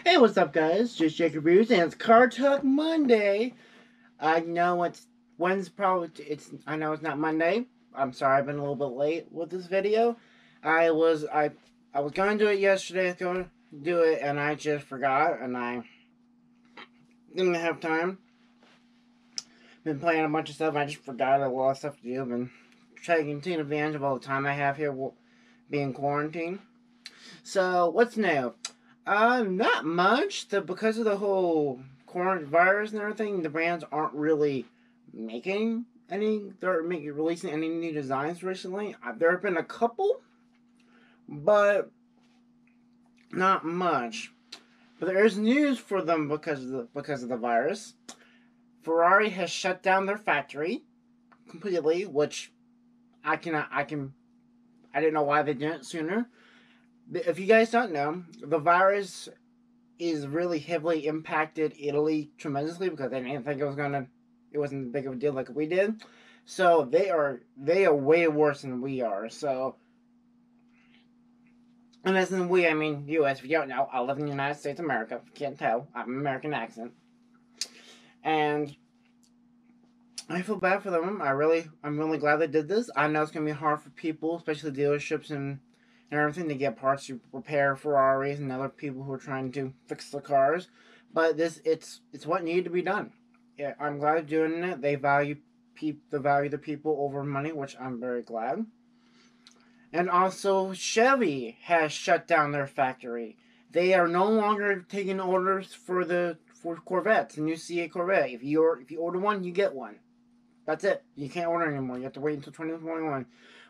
Hey, what's up, guys? Just Jacob Reviews, and it's Car Talk Monday. I know I know it's not Monday. I'm sorry, I've been a little bit late with this video. I was going to do it yesterday. I was going to do it, and I just forgot, and I didn't have time. Been playing a bunch of stuff, and I just forgot a lot of stuff to do. I've been trying to take advantage of all the time I have here, being quarantined. So, what's new? Not much. Because of the whole coronavirus and everything, the brands aren't really making releasing any new designs recently. There have been a couple, but not much. But there is news for them because of the virus. Ferrari has shut down their factory completely, which I didn't know why they didn't sooner. If you guys don't know, the virus is really heavily impacted Italy tremendously because they didn't think it wasn't big of a deal like we did. So they are way worse than we are. So, and as in we, I mean U.S. If you don't know, I live in the United States of America. If you can't tell, I have an American accent, and I feel bad for them. I'm really glad they did this. I know it's gonna be hard for people, especially dealerships and everything, to get parts to repair Ferraris and other people who are trying to fix the cars. But it's what needed to be done. Yeah, I'm glad they're doing it. They value the people over money, which I'm very glad. And also, Chevy has shut down their factory. They are no longer taking orders for Corvettes, the new C8 Corvette. If you order one, you get one. That's it. You can't order anymore. You have to wait until 2021,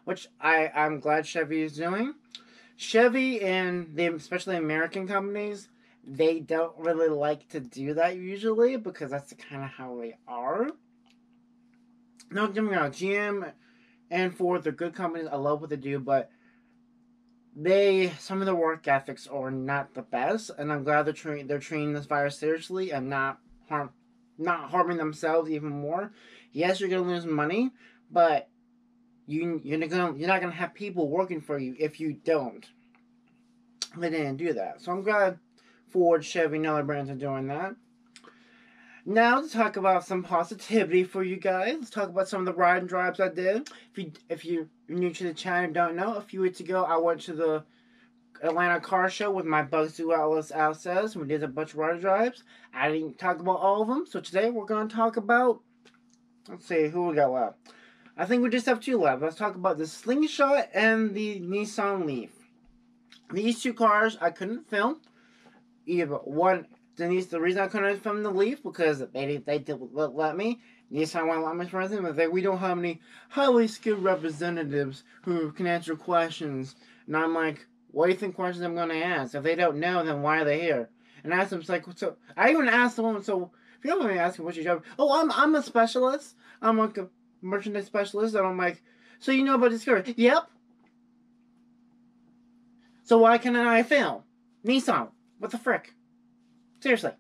which I'm glad Chevy is doing. Chevy and especially American companies, they don't really like to do that usually because that's kind of how they are. Don't get me wrong, GM and Ford, they're good companies. I love what they do, but some of their work ethics are not the best, and I'm glad they're treating this virus seriously and not harming themselves even more. Yes, you're gonna lose money, but you're not gonna have people working for you if you don't. They didn't do that, so I'm glad Ford, Chevy, and other brands are doing that. Now to talk about some positivity for you guys. Let's talk about some of the ride and drives I did. If you're new to the channel and don't know, a few weeks ago I went to the Atlanta car show with my Bugs Do Atlas Says. We did a bunch of ride and drives. I didn't talk about all of them, so today we're going to talk about, let's see, who we got left. I think we just have two left. Let's talk about the Slingshot and the Nissan Leaf. These two cars I couldn't film. Either one, the reason I couldn't film the Leaf because they didn't let me. Nissan won't let me for anything, but we don't have any highly skilled representatives who can answer questions. And I'm like, what do you think questions I'm going to ask? If they don't know, then why are they here? And I asked them, like, so I even asked the woman, so if you don't mind me asking, what's your job? Oh, I'm a specialist. I'm like a merchandise specialist. And I'm like, so you know about this car? Yep. So why can't I film? Nissan, what the frick? Seriously.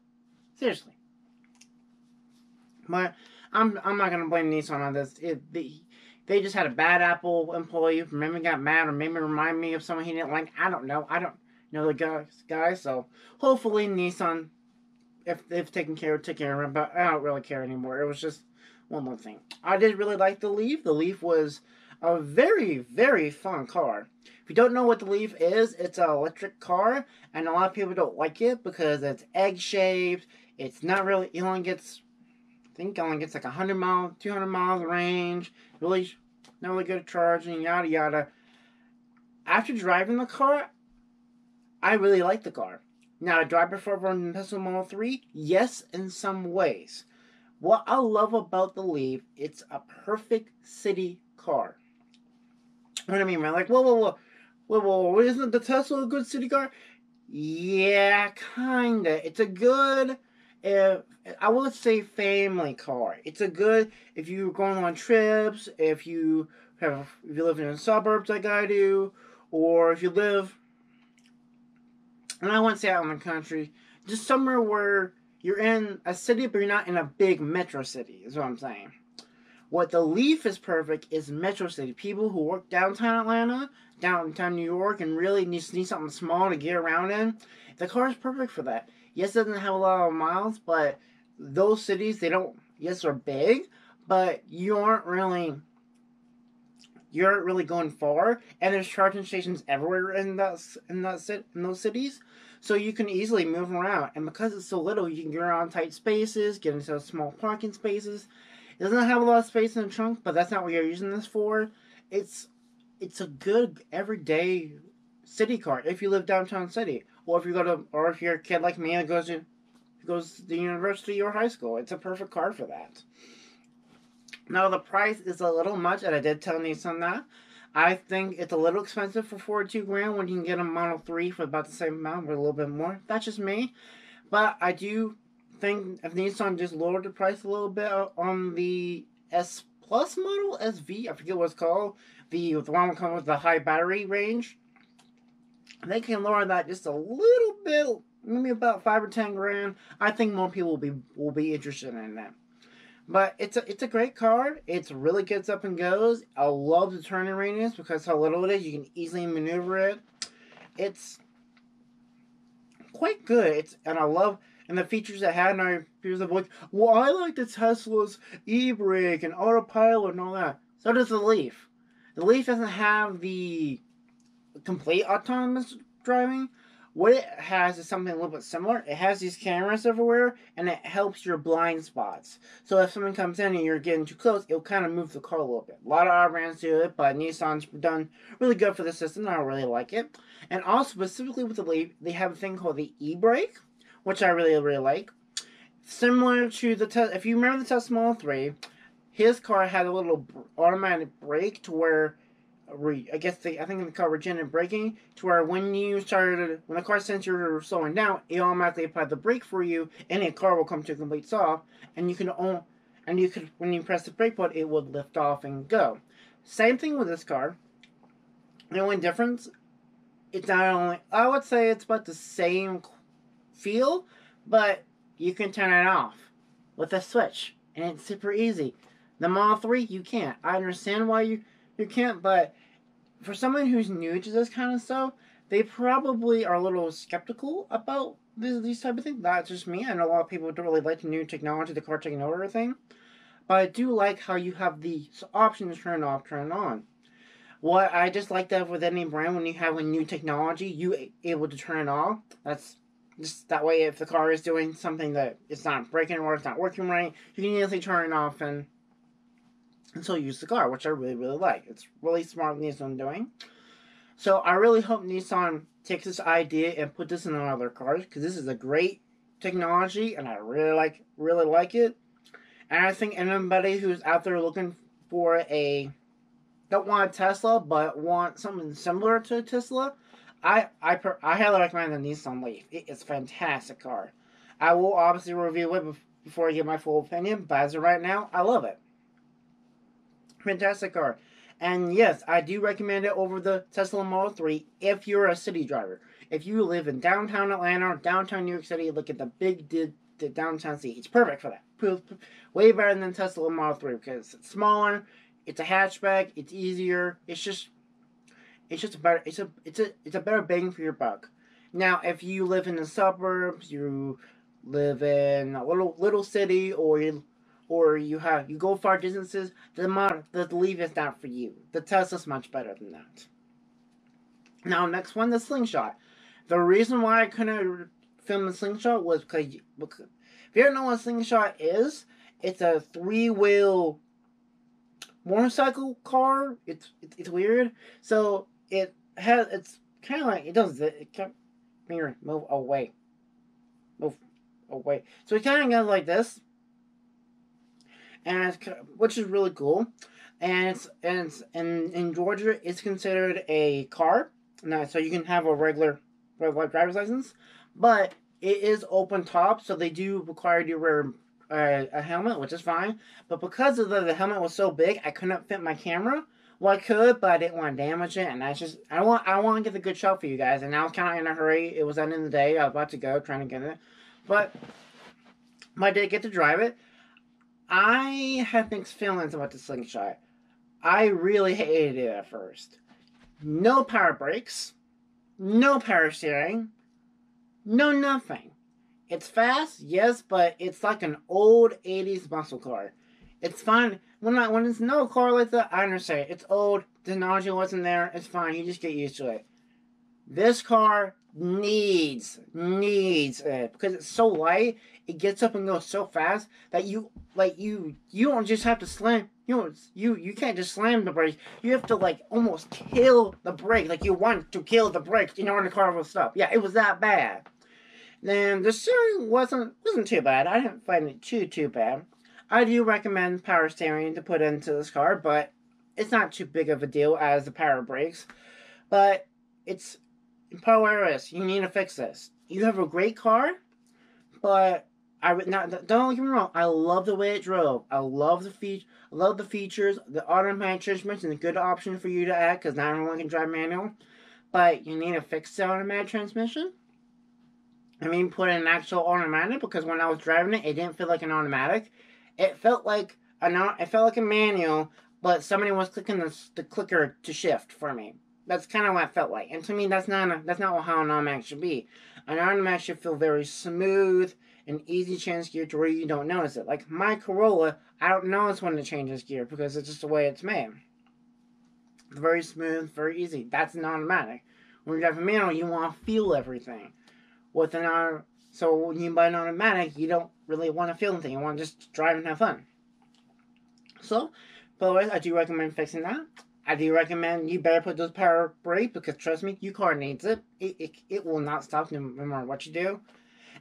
But I'm not gonna blame Nissan on this. They just had a bad Apple employee. Maybe got mad, or maybe remind me of someone he didn't like. I don't know. I don't know the guy. So hopefully Nissan, if they've taken care of him, but I don't really care anymore. It was just one more thing. I did really like the Leaf. The Leaf was a very, very fun car. If you don't know what the Leaf is, it's an electric car, and a lot of people don't like it because it's egg-shaped. It's not really, it only gets like 100 miles, 200 miles range. Really, not really good at charging, yada yada. After driving the car, I really like the car. Now, do I prefer the Tesla Model 3? Yes, in some ways. What I love about the Leaf, it's a perfect city car. What do I mean, man? Like, whoa, isn't the Tesla a good city car? Yeah, kinda. It's a good, I would say, family car. It's a good if you're going on trips, if you live in the suburbs like I do, or if you live, and I wouldn't say out in the country, just somewhere where you're in a city but you're not in a big metro city, is what I'm saying. What the Leaf is perfect is Metro City. People who work downtown Atlanta, downtown New York, and really need something small to get around in. The car is perfect for that. Yes, it doesn't have a lot of miles, but those cities, they don't. Yes, they're big, but you're really going far, and there's charging stations everywhere in those cities, so you can easily move around. And because it's so little, you can get around tight spaces, get into small parking spaces. It doesn't have a lot of space in the trunk, but that's not what you're using this for. It's a good everyday city car if you live downtown city, or if you're a kid like me that goes to the university or high school. It's a perfect car for that. Now the price is a little much, and I did tell Nissan that. I think it's a little expensive for $42,000 when you can get a Model 3 for about the same amount, or a little bit more. That's just me, but I do think if Nissan just lowered the price a little bit on the S Plus model, SV, I forget what it's called, the one that comes with the high battery range, they can lower that just a little bit, maybe about $5 or $10,000. I think more people will be interested in that. But it's a great car. It really gets up and goes. I love the turning radius because how little it is. You can easily maneuver it. It's quite good. And I love the features it had. And I people are like, well, I like the Tesla's e-brake and autopilot and all that. So does the Leaf. The Leaf doesn't have the complete autonomous driving. What it has is something a little bit similar. It has these cameras everywhere, and it helps your blind spots. So if someone comes in and you're getting too close, it'll kind of move the car a little bit. A lot of other brands do it, but Nissan's done really good for the system. I really like it. And also, specifically with the Leaf, they have a thing called the e-brake, which I really, really like. Similar to the Tesla, if you remember the Tesla Model 3, his car had a little automatic brake to where I think they call regenerative braking, to where when the car senses you're slowing down, it automatically applies the brake for you, and the car will come to a complete stop, and when you press the brake button, it would lift off and go. Same thing with this car. The only difference, it's not only, I would say it's about the same feel, but you can turn it off with a switch, and it's super easy. The Model 3, you can't. I understand why you can't, but for someone who's new to this kind of stuff, they probably are a little skeptical about these type of things. Not just me. I know a lot of people don't really like the new technology, the car taking over everything. But I do like how you have the option to turn it off, turn it on. What I just like that with any brand, when you have a new technology, you able to turn it off. That's just that way. If the car is doing something that it's not breaking or it's not working right, you can easily turn it off and still use the car, which I really, really like. It's really smart what Nissan doing. So I really hope Nissan takes this idea and put this in other cars, because this is a great technology, and I really like it. And I think anybody who's out there looking for don't want a Tesla, but want something similar to a Tesla, I highly recommend the Nissan Leaf. It is a fantastic car. I will obviously review it before I give my full opinion, but as of right now, I love it. Fantastic car. And yes, I do recommend it over the Tesla Model 3 if you're a city driver. If you live in downtown Atlanta or downtown New York City, look at the downtown city. It's perfect for that. Way better than Tesla Model 3 because it's smaller, it's a hatchback, it's easier. It's just a better bang for your buck. Now, if you live in the suburbs, you live in a little city, or you go far distances, the Leaf is not for you. The Tesla's much better than that. Now, next one, the Slingshot. The reason why I couldn't film the Slingshot was because if you don't know what a Slingshot is, it's a 3-wheel motorcycle car. It's weird. So it's kind of like it kept move away. So it kind of goes like this. And which is really cool, and in Georgia it's considered a car. Now, so you can have a regular driver's license, but it is open top, so they do require you to wear a helmet, which is fine. But because of the helmet was so big, I couldn't fit my camera. Well, I could, but I didn't want to damage it, and that's just I want to get a good shot for you guys. And I was kind of in a hurry. It was the end of the day. I was about to go trying to get it, but I did get to drive it. I have mixed feelings about the slingshot. I really hated it at first. No power brakes, no power steering, no nothing. It's fast, yes, but it's like an old 80s muscle car. It's fine. When it's no car like that, I understand. It's old, the technology wasn't there, it's fine, you just get used to it. This car needs it because it's so light. It gets up and goes so fast that you don't just have to slam. You can't just slam the brake. You have to like almost kill the brake. Like you want to kill the brake in order the car will stop. Yeah, it was that bad. Then the steering wasn't too bad. I didn't find it too bad. I do recommend power steering to put into this car, but it's not too big of a deal as the power brakes. But it's Polaris, you need to fix this. You have a great car, but don't get me wrong. I love the way it drove. I love the features, the automatic transmission is a good option for you to add because not everyone can drive manual. But you need to fix the automatic transmission. I mean, put in an actual automatic because when I was driving it, it didn't feel like an automatic. It felt like a manual, but somebody was clicking the clicker to shift for me. That's kind of what it felt like. And to me, that's not how an automatic should be. An automatic should feel very smooth and easy to change gear to where you don't notice it. Like my Corolla, I don't notice when it changes gear because it's just the way it's made. It's very smooth, very easy. That's an automatic. When you drive a manual, you want to feel everything. So when you buy an automatic, you don't really want to feel anything. You want to just drive and have fun. So, but I do recommend fixing that. I do recommend you better put those power brakes because trust me, your car needs it. It will not stop no matter what you do.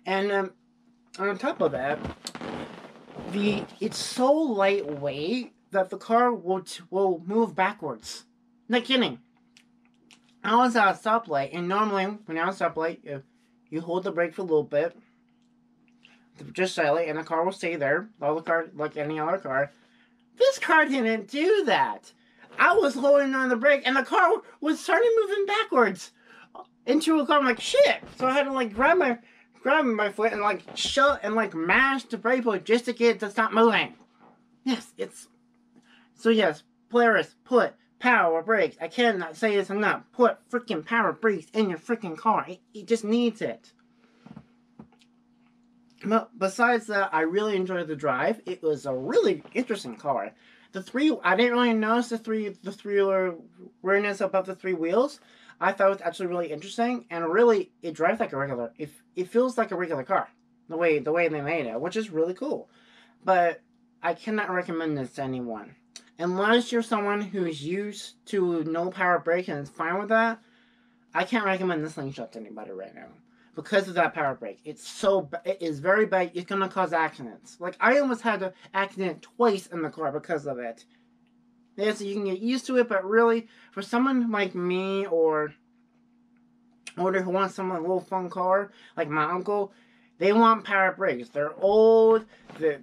And on top of that, it's so lightweight that the car will move backwards. Not kidding. I was at a stoplight, and normally when you're at a stoplight, you hold the brake for a little bit, just slightly, and the car will stay there. All the car, like any other car. This car didn't do that. I was holding on the brake, and the car was starting moving backwards into a car. I'm like, shit! So I had to like grab my foot and like shut and like mash the brake pedal just to get it to stop moving. Yes, yes. Polaris, put power brakes. I cannot say this enough. Put freaking power brakes in your freaking car. It just needs it. But besides that, I really enjoyed the drive. It was a really interesting car. I didn't really notice the three weirdness above the three wheels. I thought it was actually really interesting, and really, it drives like a regular. It feels like a regular car, the way they made it, which is really cool. But I cannot recommend this to anyone. Unless you're someone who's used to no power brake and is fine with that, I can't recommend this slingshot to anybody right now. Because of that power brake. It is very bad. It's going to cause accidents. Like, I almost had an accident twice in the car because of it. Yeah, so you can get used to it, but really, for someone like me or who wants a little fun car, like my uncle, they want power brakes. They're old, they're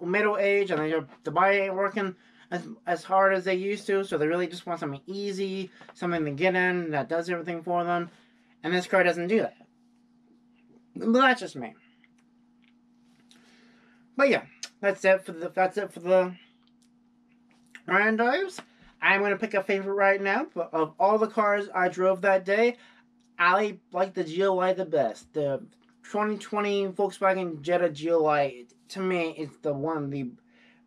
middle age, and the body ain't working as hard as they used to, so they really just want something easy, something to get in that does everything for them, and this car doesn't do that. But that's just me. But yeah, that's it for the random drives. I'm gonna pick a favorite right now. But of all the cars I drove that day, I like the GLI the best. The 2020 Volkswagen Jetta GLI, to me, is one of the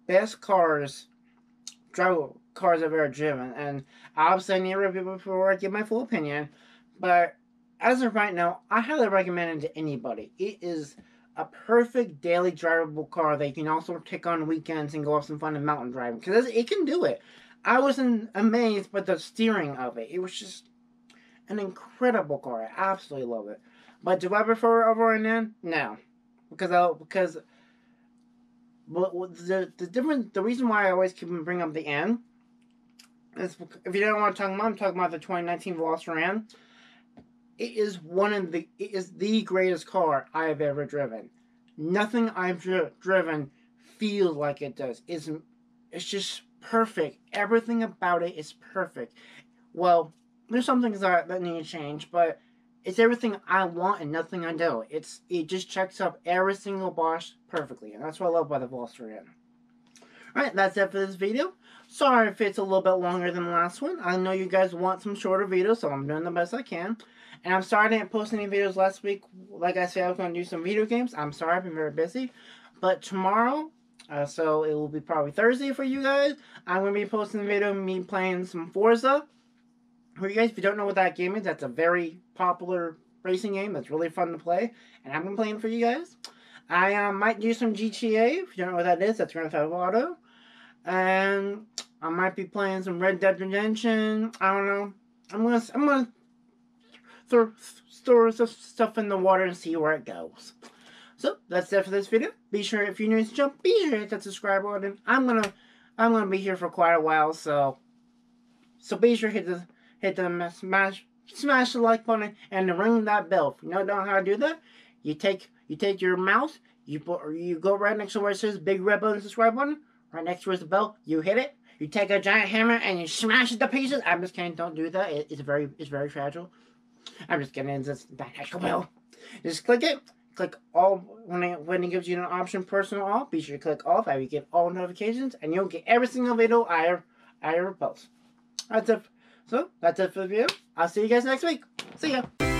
best cars I've ever driven. And obviously I need to review before I give my full opinion. But as of right now, I highly recommend it to anybody. It is a perfect daily drivable car that you can also take on weekends and go have some fun in mountain driving. Because it can do it. I was amazed by the steering of it. It was just an incredible car. I absolutely love it. But do I prefer it over an N? No. Because the reason why I always keep bringing up the N is, if you don't want to talk about, I'm talking about the 2019 Velociraptor. It is the greatest car I have ever driven. Nothing I've driven feels like it does. It's just perfect. Everything about it is perfect. Well, there's some things that need to change, but It's everything I want and nothing I don't. It just checks up every single box perfectly, and that's what I love about the Volkswagen. Alright, that's it for this video. Sorry if it's a little bit longer than the last one. I know you guys want some shorter videos, so I'm doing the best I can. And I'm sorry I didn't post any videos last week. Like I said, I was going to do some video games. I'm sorry, I've been very busy. But tomorrow, so it will be probably Thursday for you guys, I'm going to be posting a video of me playing some Forza. For you guys, if you don't know what that game is, that's a very popular racing game that's really fun to play. And I've been playing for you guys. I might do some GTA. If you don't know what that is, that's Grand Theft Auto. And I might be playing some Red Dead Redemption. I don't know. I'm gonna throw some stuff in the water and see where it goes. So that's it for this video. Be sure, if you're new to the channel, be sure to hit that subscribe button. I'm gonna be here for quite a while, so be sure to smash the like button and ring that bell. If you don't know how to do that, you take your mouse, you go right next to where it says big red button subscribe button. Right next to the bell, you hit it. You take a giant hammer and you smash it to pieces. I'm just kidding. Don't do that. It's very fragile. I'm just kidding. It's just that actual bell. Just click it. Click all when it gives you an option personal off. Be sure to click off. You get all notifications and you'll get every single video I ever post. That's it. So that's it for the video. I'll see you guys next week. See ya.